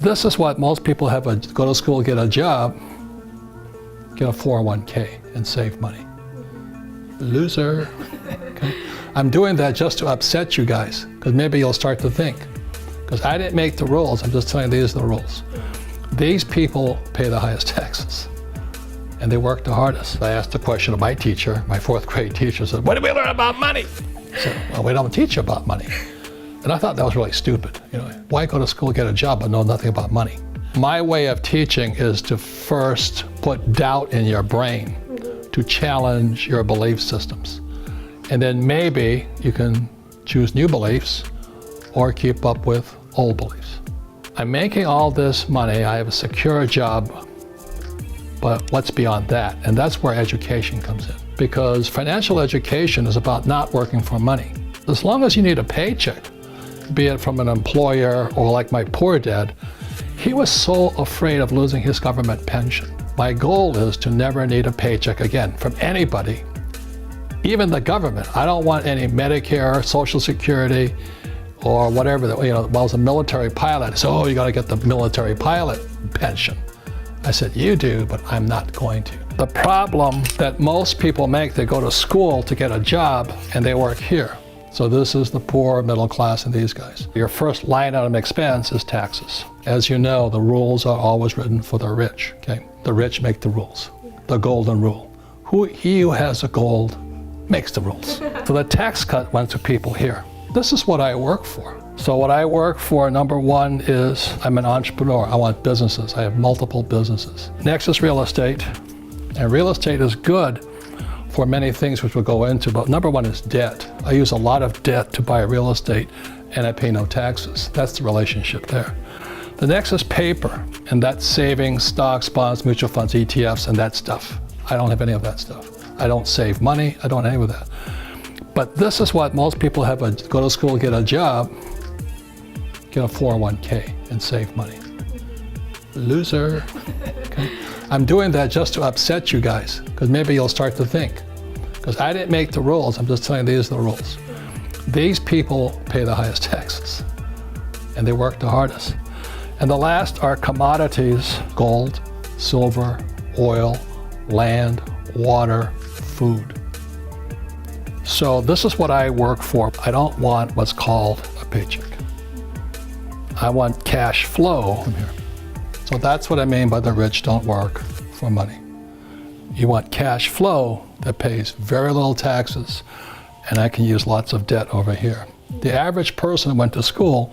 This is what most people have: go to school, get a job, get a 401k, and save money. Loser. Okay? I'm doing that just to upset you guys, because maybe you'll start to think. Because I didn't make the rules, I'm just telling you these are the rules. These people pay the highest taxes, and they work the hardest. I asked the question of my teacher, my 4th grade teacher, said, "What do we learn about money?" I said, "Well, we don't teach you about money." And I thought that was really stupid. Why go to school, get a job, but know nothing about money? My way of teaching is to first put doubt in your brain, to challenge your belief systems. And then maybe you can choose new beliefs or keep up with old beliefs. I'm making all this money, I have a secure job, but what's beyond that? And that's where education comes in. Because financial education is about not working for money. As long as you need a paycheck, be it from an employer or like my poor dad, he was so afraid of losing his government pension. My goal is to never need a paycheck again from anybody, even the government. I don't want any Medicare, Social Security, or whatever. Well, I was a military pilot, so you got to get the military pilot pension. I said, you do, but I'm not going to. The problem that most people make, they go to school to get a job and they work here. So this is the poor, middle class, and these guys. Your first line item expense is taxes. As you know, the rules are always written for the rich, okay? The rich make the rules, the golden rule. He who has the gold makes the rules. So the tax cut went to people here. This is what I work for. So what I work for, number one, is I'm an entrepreneur. I want businesses. I have multiple businesses. Next is real estate. And real estate is good for many things which we'll go into, but number one is debt. I use a lot of debt to buy real estate and I pay no taxes. That's the relationship there. The next is paper, and that's savings, stocks, bonds, mutual funds, ETFs, and that stuff. I don't have any of that stuff. I don't save money, I don't have any of that. But this is what most people have: go to school, get a job, get a 401k, and save money. Loser. Okay? I'm doing that just to upset you guys, because maybe you'll start to think. Because I didn't make the rules, I'm just telling you these are the rules. These people pay the highest taxes, and they work the hardest. And the last are commodities: gold, silver, oil, land, water, food. So this is what I work for. I don't want what's called a paycheck. I want cash flow from here. So that's what I mean by the rich don't work for money. You want cash flow that pays very little taxes, and I can use lots of debt over here. The average person who went to school,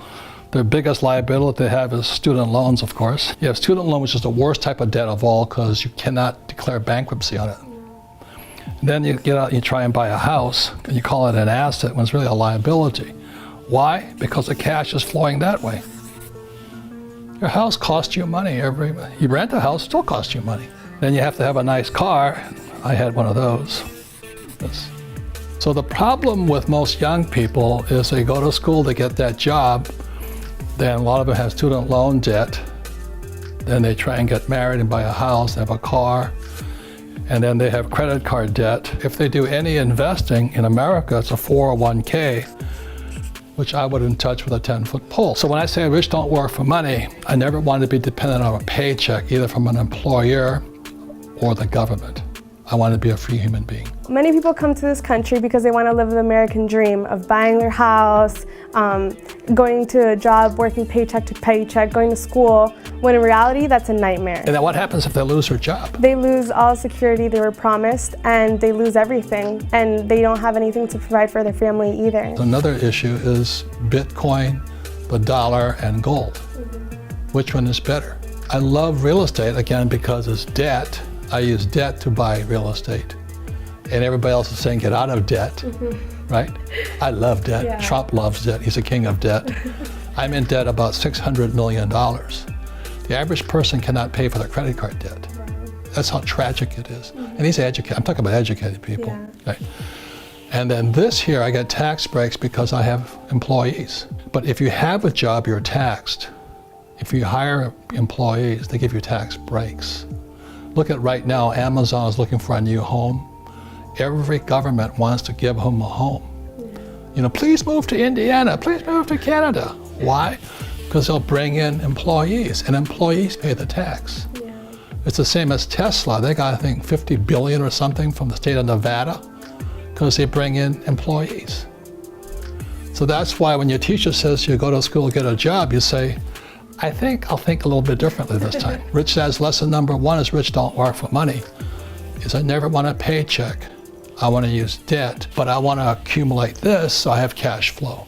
their biggest liability they have is student loans, of course. You have student loan, which is the worst type of debt of all, because you cannot declare bankruptcy on it. And then you get out, you try and buy a house, and you call it an asset when it's really a liability. Why? Because the cash is flowing that way. Your house costs you money you rent a house, still costs you money. Then you have to have a nice car. I had one of those. This. So the problem with most young people is they go to school to get that job, then a lot of them have student loan debt, then they try and get married and buy a house, they have a car, and then they have credit card debt. If they do any investing in America, it's a 401k, which I wouldn't touch with a 10-foot pole. So when I say rich don't work for money, I never wanted to be dependent on a paycheck, either from an employer or the government. I wanted to be a free human being. Many people come to this country because they want to live the American dream of buying their house, going to a job, working paycheck to paycheck, going to school, when in reality, that's a nightmare. And then what happens if they lose their job? They lose all security they were promised, and they lose everything, and they don't have anything to provide for their family either. Another issue is Bitcoin, the dollar, and gold. Which one is better? I love real estate, again, because it's debt. I use debt to buy real estate. And everybody else is saying get out of debt, right? I love debt. Yeah. Trump loves debt. He's a king of debt. I'm in debt about $600 million. The average person cannot pay for their credit card debt. That's how tragic it is. And he's educated. I'm talking about educated people. Yeah. Right? And then this here, I get tax breaks because I have employees. But if you have a job, you're taxed. If you hire employees, they give you tax breaks. Look at right now, Amazon is looking for a new home. Every government wants to give them a home. Please move to Indiana, please move to Canada. Why? because they'll bring in employees, and employees pay the tax. Yeah. It's the same as Tesla. They got, I think, 50 billion or something from the state of Nevada because they bring in employees. So that's why when your teacher says you go to school, get a job, you say, I think I'll think a little bit differently this time. Rich Dad's lesson number one is rich don't work for money. Is I never want a paycheck. I want to use debt, but I want to accumulate this so I have cash flow.